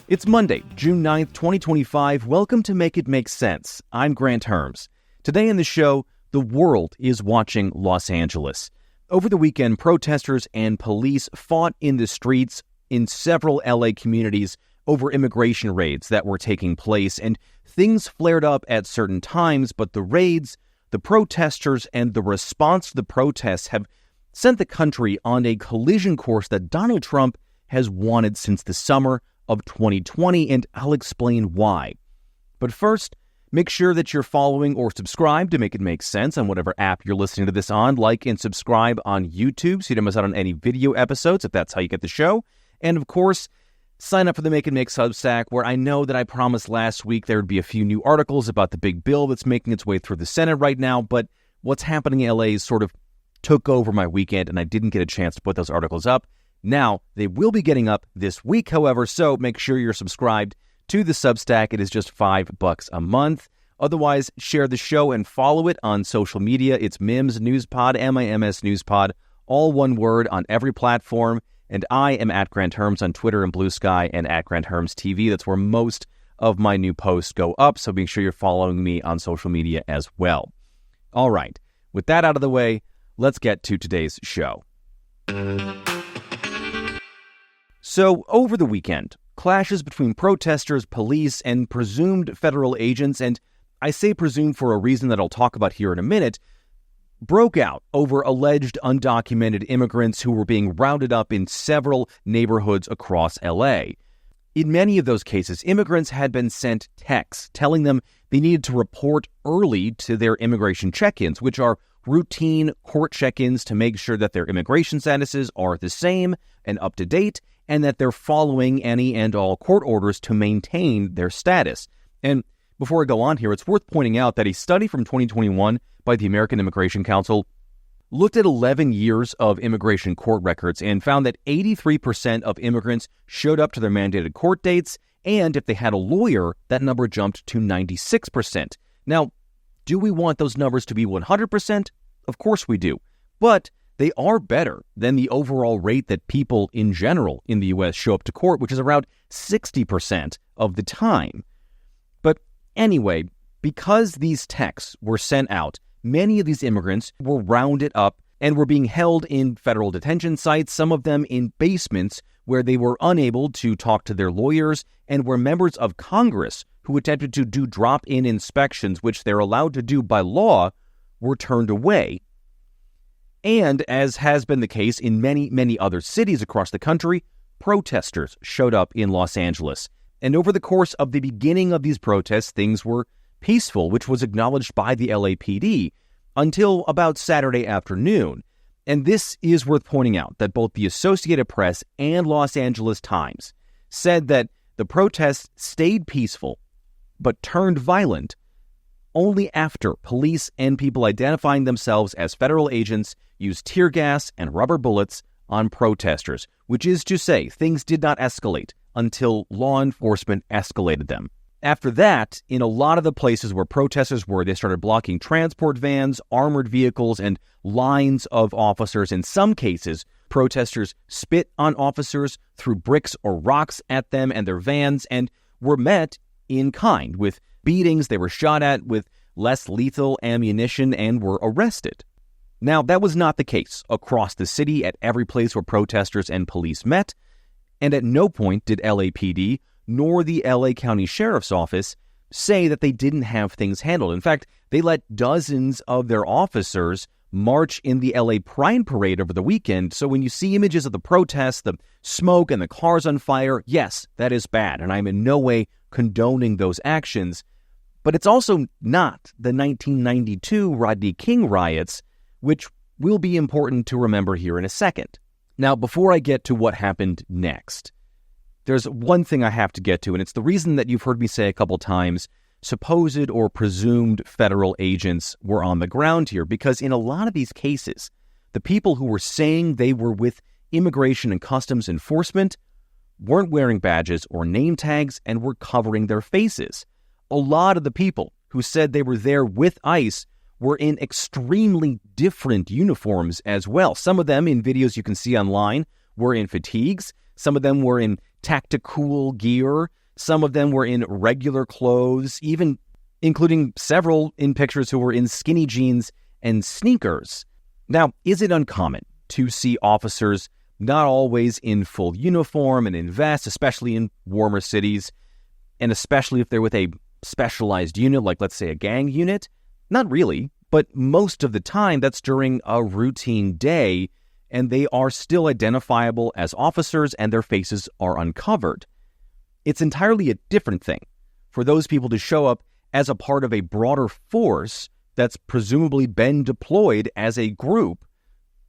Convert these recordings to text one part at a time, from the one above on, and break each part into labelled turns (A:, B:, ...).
A: It's Monday, June 9th, 2025. Welcome to Make It Make Sense. I'm Grant Herms. Today in the show, the world is watching Los Angeles. Over the weekend, protesters and police fought in the streets in several LA communities over immigration raids that were taking place, and things flared up at certain times, but the raids, the protesters, and the response to the protests have sent the country on a collision course that Donald Trump has wanted since the summer of 2020, and I'll explain why. But first, make sure that you're following or subscribed to Make It Make Sense on whatever app you're listening to this on. Like and subscribe on YouTube so you don't miss out on any video episodes if that's how you get the show. And of course, sign up for the Make It Make Substack, where I know that I promised last week there would be a few new articles about the big bill that's making its way through the Senate right now, but what's happening in LA sort of took over my weekend and I didn't get a chance to put those articles up. Now, they will be getting up this week, however, so make sure you're subscribed to the Substack. It is just $5 a month. Otherwise, share the show and follow it on social media. It's Mims Newspod, MIMS Newspod, all one word on every platform. And I am at Grant Herms on Twitter and Blue Sky and at Grant Herms TV. That's where most of my new posts go up, so make sure you're following me on social media as well. All right, with that out of the way, let's get to today's show. So, over the weekend, clashes between protesters, police, and presumed federal agents, and I say presumed for a reason that I'll talk about here in a minute, broke out over alleged undocumented immigrants who were being rounded up in several neighborhoods across LA. In many of those cases, immigrants had been sent texts telling them they needed to report early to their immigration check-ins, which are routine court check-ins to make sure that their immigration statuses are the same and up to date, and that they're following any and all court orders to maintain their status. And before I go on here, it's worth pointing out that a study from 2021 by the American Immigration Council looked at 11 years of immigration court records and found that 83% of immigrants showed up to their mandated court dates, and if they had a lawyer, that number jumped to 96%. Now, do we want those numbers to be 100%? Of course we do. But they are better than the overall rate that people in general in the U.S. show up to court, which is around 60% of the time. But anyway, because these texts were sent out, many of these immigrants were rounded up and were being held in federal detention sites, some of them in basements where they were unable to talk to their lawyers, and where members of Congress who attempted to do drop-in inspections, which they're allowed to do by law, were turned away. And, as has been the case in many, many other cities across the country, protesters showed up in Los Angeles. And over the course of the beginning of these protests, things were peaceful, which was acknowledged by the LAPD, until about Saturday afternoon. And this is worth pointing out that both the Associated Press and Los Angeles Times said that the protests stayed peaceful, but turned violent only after police and people identifying themselves as federal agents used tear gas and rubber bullets on protesters, which is to say, things did not escalate until law enforcement escalated them. After that, in a lot of the places where protesters were, they started blocking transport vans, armored vehicles, and lines of officers. In some cases, protesters spit on officers, threw bricks or rocks at them and their vans, and were met in kind with beatings. They were shot at with less lethal ammunition and were arrested. Now, that was not the case across the city at every place where protesters and police met, and at no point did LAPD nor the LA County Sheriff's Office say that they didn't have things handled. In fact, they let dozens of their officers march in the LA Pride Parade over the weekend. So when you see images of the protests, the smoke and the cars on fire, yes, that is bad, and I'm in no way condoning those actions. But it's also not the 1992 Rodney King riots, which will be important to remember here in a second. Now, before I get to what happened next, there's one thing I have to get to, and it's the reason that you've heard me say a couple times, supposed or presumed federal agents were on the ground here, because in a lot of these cases, the people who were saying they were with Immigration and Customs Enforcement weren't wearing badges or name tags and were covering their faces. A lot of the people who said they were there with ICE were in extremely different uniforms as well. Some of them, in videos you can see online, were in fatigues. Some of them were in tactical gear. Some of them were in regular clothes, even including several in pictures who were in skinny jeans and sneakers. Now, is it uncommon to see officers not always in full uniform and in vests, especially in warmer cities, and especially if they're with a specialized unit, like let's say a gang unit? Not really, but most of the time that's during a routine day, and they are still identifiable as officers and their faces are uncovered. It's entirely a different thing for those people to show up as a part of a broader force that's presumably been deployed as a group,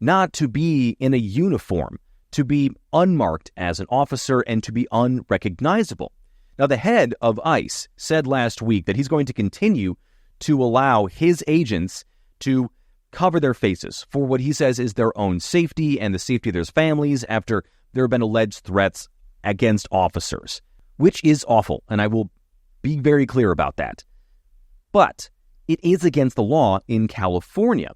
A: not to be in a uniform, to be unmarked as an officer, and to be unrecognizable. Now, the head of ICE said last week that he's going to continue to allow his agents to cover their faces for what he says is their own safety and the safety of their families after there have been alleged threats against officers, which is awful, and I will be very clear about that. But it is against the law in California.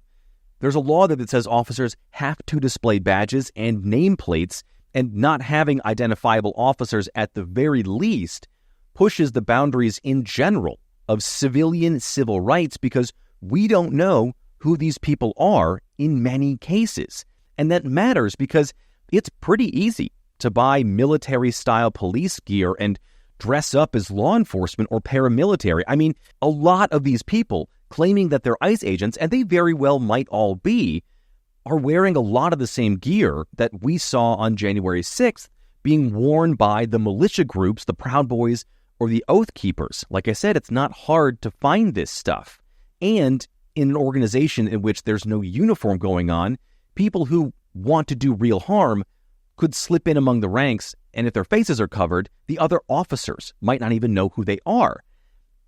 A: There's a law that says officers have to display badges and nameplates, and not having identifiable officers at the very least pushes the boundaries in general of civilian civil rights, because we don't know who these people are in many cases. And that matters because it's pretty easy to buy military-style police gear and dress up as law enforcement or paramilitary. I mean, a lot of these people claiming that they're ICE agents, and they very well might all be, are wearing a lot of the same gear that we saw on January 6th being worn by the militia groups, the Proud Boys, or the Oath Keepers. Like I said, it's not hard to find this stuff. And in an organization in which there's no uniform going on, people who want to do real harm could slip in among the ranks, and if their faces are covered, the other officers might not even know who they are.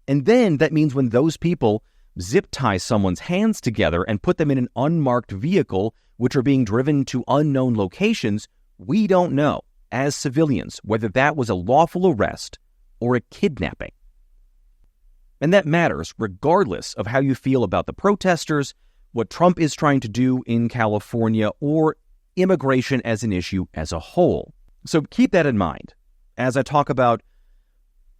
A: And then that means when those people zip tie someone's hands together and put them in an unmarked vehicle, which are being driven to unknown locations, we don't know, as civilians, whether that was a lawful arrest or a kidnapping. And that matters regardless of how you feel about the protesters, what Trump is trying to do in California, or immigration as an issue as a whole. So keep that in mind as I talk about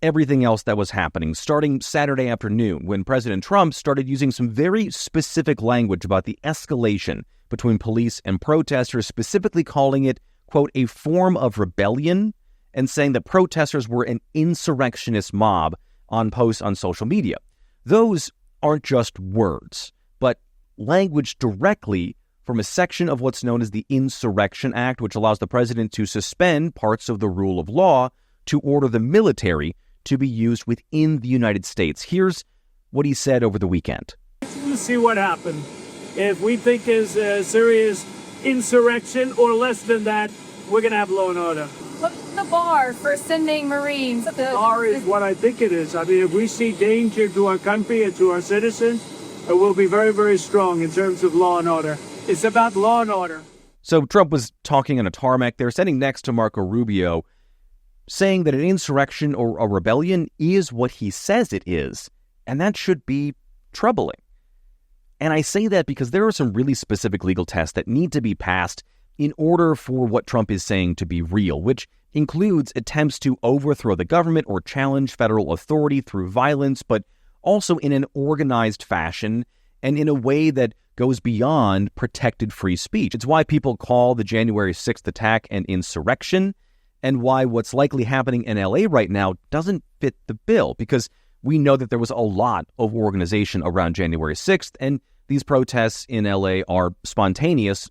A: everything else that was happening, starting Saturday afternoon when President Trump started using some very specific language about the escalation between police and protesters, specifically calling it, quote, a form of rebellion, and saying that protesters were an insurrectionist mob on posts on social media. Those aren't just words, but language directly from a section of what's known as the Insurrection Act, which allows the president to suspend parts of the rule of law to order the military to be used within the United States. Here's what he said over the weekend.
B: Let's see what happened. If we think is a serious insurrection or less than that, we're going to have law and order.
C: What's the bar for sending Marines?
B: The bar is what I think it is. I mean, if we see danger to our country and to our citizens, it will be very, very strong in terms of law and order. It's about law and order.
A: So Trump was talking on a tarmac there, sitting next to Marco Rubio, saying that an insurrection or a rebellion is what he says it is, and that should be troubling. And I say that because there are some really specific legal tests that need to be passed in order for what Trump is saying to be real, which includes attempts to overthrow the government or challenge federal authority through violence, but also in an organized fashion and in a way that goes beyond protected free speech. It's why people call the January 6th attack an insurrection, and why what's likely happening in LA right now doesn't fit the bill, because we know that there was a lot of organization around January 6th, and these protests in LA are spontaneous,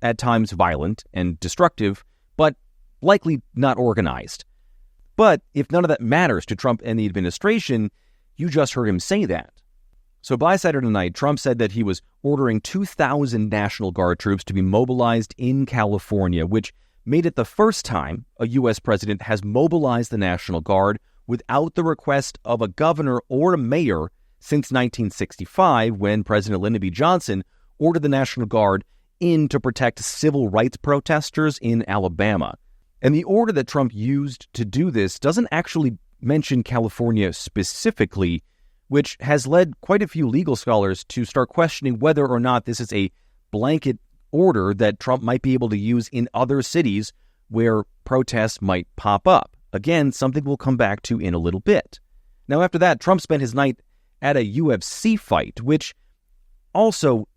A: at times violent and destructive, but likely not organized. But if none of that matters to Trump and the administration, you just heard him say that. So by Saturday night, Trump said that he was ordering 2,000 National Guard troops to be mobilized in California, which made it the first time a U.S. president has mobilized the National Guard without the request of a governor or a mayor since 1965, when President Lyndon B. Johnson ordered the National Guard in to protect civil rights protesters in Alabama. And the order that Trump used to do this doesn't actually mention California specifically, which has led quite a few legal scholars to start questioning whether or not this is a blanket order that Trump might be able to use in other cities where protests might pop up. Again, something we'll come back to in a little bit. Now, after that, Trump spent his night at a UFC fight, which also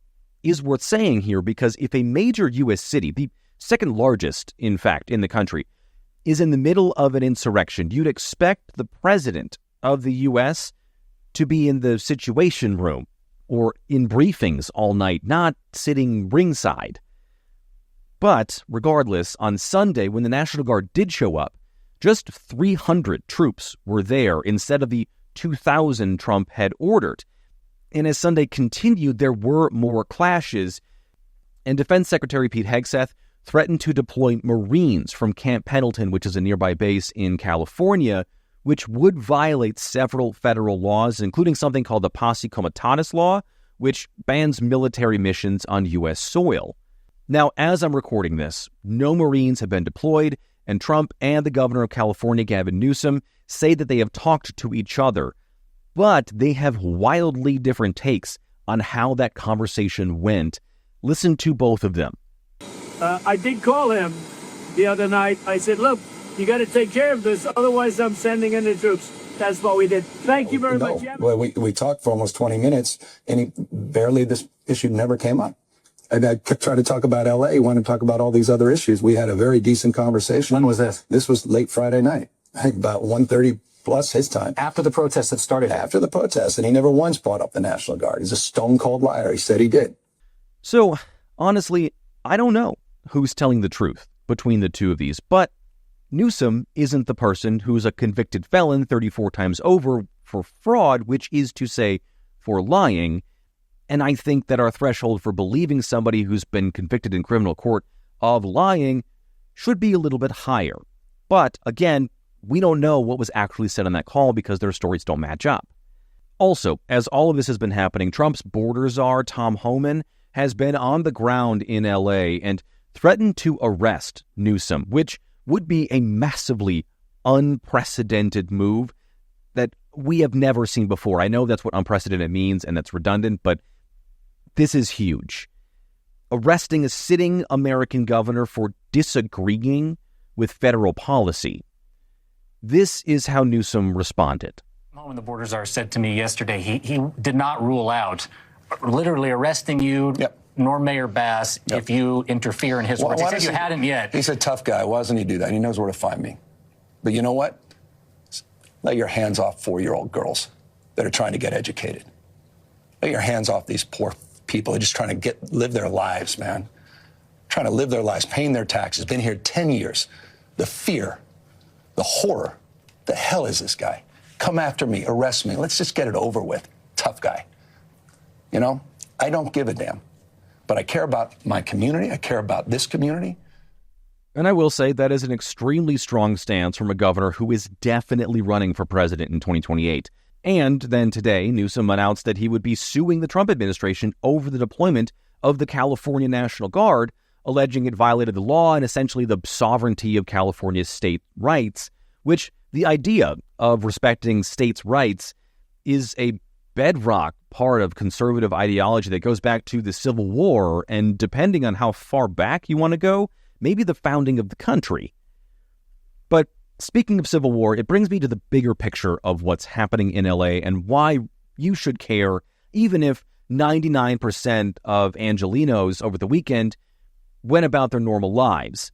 A: is worth saying here because if a major U.S. city, the second largest, in fact, in the country, is in the middle of an insurrection, you'd expect the president of the U.S. to be in the Situation Room or in briefings all night, not sitting ringside. But regardless, on Sunday, when the National Guard did show up, just 300 troops were there instead of the 2,000 Trump had ordered. And as Sunday continued, there were more clashes, and Defense Secretary Pete Hegseth threatened to deploy Marines from Camp Pendleton, which is a nearby base in California, which would violate several federal laws, including something called the Posse Comitatus Law, which bans military missions on U.S. soil. Now, as I'm recording this, no Marines have been deployed, and Trump and the governor of California, Gavin Newsom, say that they have talked to each other, but they have wildly different takes on how that conversation went. Listen to both of them.
B: I did call him the other night. I said, look, you got to take care of this, otherwise I'm sending in the troops. That's what we did. Thank you very much.
D: Well, we talked for almost 20 minutes, and this issue never came up. And I tried to talk about L.A., he wanted to talk about all these other issues. We had a very decent conversation.
E: When was this?
D: This was late Friday night, I think about 1:30 plus his time.
E: After the protests had started?
D: After the protests, and he never once brought up the National Guard. He's a stone-cold liar. He said he did.
A: So, honestly, I don't know who's telling the truth between the two of these, but Newsom isn't the person who's a convicted felon 34 times over for fraud, which is to say, for lying. And I think that our threshold for believing somebody who's been convicted in criminal court of lying should be a little bit higher. But again, we don't know what was actually said on that call because their stories don't match up. Also, as all of this has been happening, Trump's border czar, Tom Homan, has been on the ground in L.A. and threatened to arrest Newsom, which would be a massively unprecedented move that we have never seen before. I know that's what unprecedented means, and that's redundant, but this is huge. Arresting a sitting American governor for disagreeing with federal policy. This is how Newsom responded.
E: When the border czar said to me yesterday, he did not rule out literally arresting you, nor Mayor Bass, if you interfere in his words. He said you hadn't yet.
D: He's a tough guy. Why doesn't he do that? He knows where to find me. But you know what? Let your hands off 4-year-old girls that are trying to get educated. Let your hands off these poor people who are just trying to live their lives, man. Trying to live their lives, paying their taxes, been here 10 years. The fear, the horror. The hell is this guy? Come after me, arrest me. Let's just get it over with. Tough guy. You know, I don't give a damn. But I care about my community. I care about this community.
A: And I will say that is an extremely strong stance from a governor who is definitely running for president in 2028. And then today, Newsom announced that he would be suing the Trump administration over the deployment of the California National Guard, alleging it violated the law and essentially the sovereignty of California's state rights, which the idea of respecting states' rights is a bedrock part of conservative ideology that goes back to the Civil War, and depending on how far back you want to go, maybe the founding of the country. But speaking of Civil War, it brings me to the bigger picture of what's happening in LA and why you should care, even if 99% of Angelenos over the weekend went about their normal lives.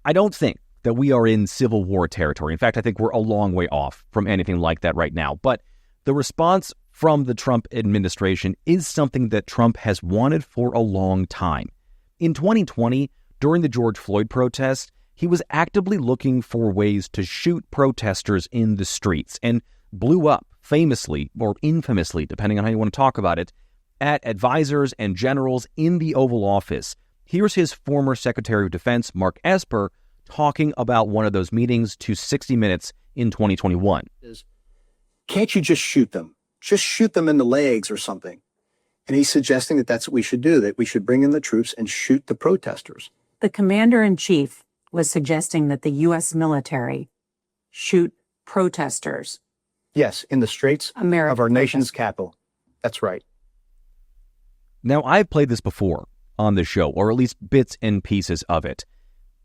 A: I don't think that we are in Civil War territory. In fact, I think we're a long way off from anything like that right now. But the response from the Trump administration is something that Trump has wanted for a long time. In 2020, during the George Floyd protests, he was actively looking for ways to shoot protesters in the streets and blew up famously, or infamously, depending on how you want to talk about it, at advisors and generals in the Oval Office. Here's his former Secretary of Defense, Mark Esper, talking about one of those meetings to 60 Minutes in 2021.
F: Can't you just shoot them? Just shoot them in the legs or something. And he's suggesting that that's what we should do, that we should bring in the troops and shoot the protesters.
G: The commander-in-chief was suggesting that the U.S. military shoot protesters.
F: Yes, in the streets of our nation's capital. That's right.
A: Now, I've played this before on the show, or at least bits and pieces of it.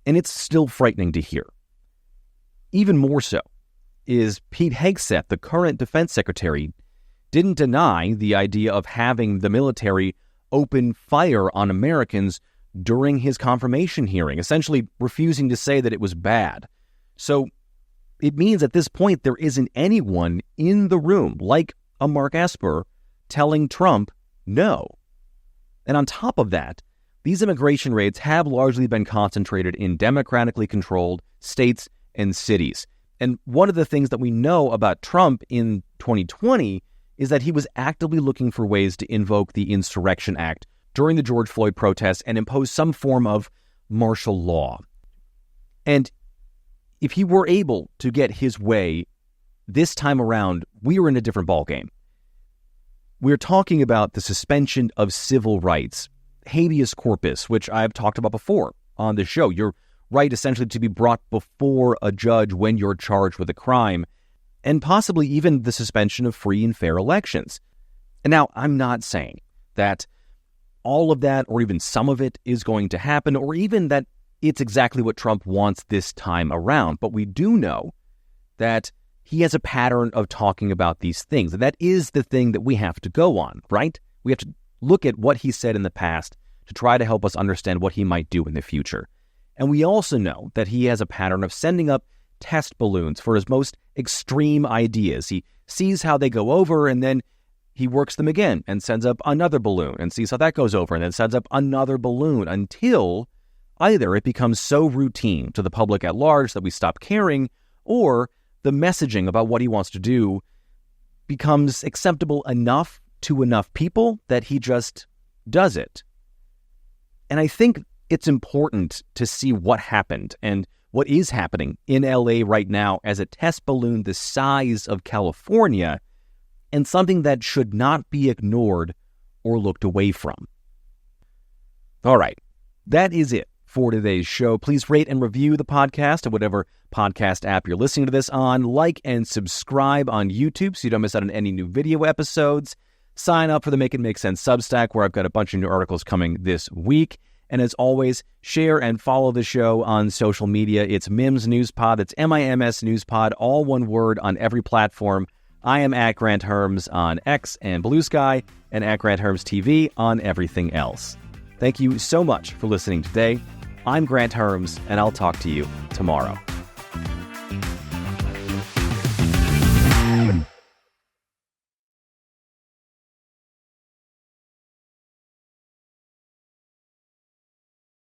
A: And it's still frightening to hear. Even more so is Pete Hegseth, the current defense secretary, didn't deny the idea of having the military open fire on Americans during his confirmation hearing, essentially refusing to say that it was bad. So it means at this point there isn't anyone in the room, like a Mark Esper, telling Trump no. And on top of that, these immigration raids have largely been concentrated in democratically controlled states and cities. And one of the things that we know about Trump in 2020 is that he was actively looking for ways to invoke the Insurrection Act during the George Floyd protests and impose some form of martial law. And if he were able to get his way this time around, we were in a different ballgame. We're talking about the suspension of civil rights, habeas corpus, which I've talked about before on the show. Your right essentially to be brought before a judge when you're charged with a crime, and possibly even the suspension of free and fair elections. And now, I'm not saying that all of that or even some of it is going to happen, or even that it's exactly what Trump wants this time around. But we do know that he has a pattern of talking about these things. And that is the thing that we have to go on, right? We have to look at what he said in the past to try to help us understand what he might do in the future. And we also know that he has a pattern of sending up test balloons for his most extreme ideas. He sees how they go over, and then he works them again and sends up another balloon and sees how that goes over, and then sends up another balloon until either it becomes so routine to the public at large that we stop caring, or the messaging about what he wants to do becomes acceptable enough to enough people that he just does it. And I think it's important to see what happened and what is happening in LA right now as a test balloon the size of California, and something that should not be ignored or looked away from. All right, that is it for today's show. Please rate and review the podcast at whatever podcast app you're listening to this on. Like and subscribe on YouTube so you don't miss out on any new video episodes. Sign up for the Make It Make Sense Substack, where I've got a bunch of new articles coming this week. And as always, share and follow the show on social media. It's Mims News Pod. It's MIMS News Pod, all one word on every platform. I am at Grant Herms on X and Blue Sky, and at Grant Herms TV on everything else. Thank you so much for listening today. I'm Grant Herms, and I'll talk to you tomorrow.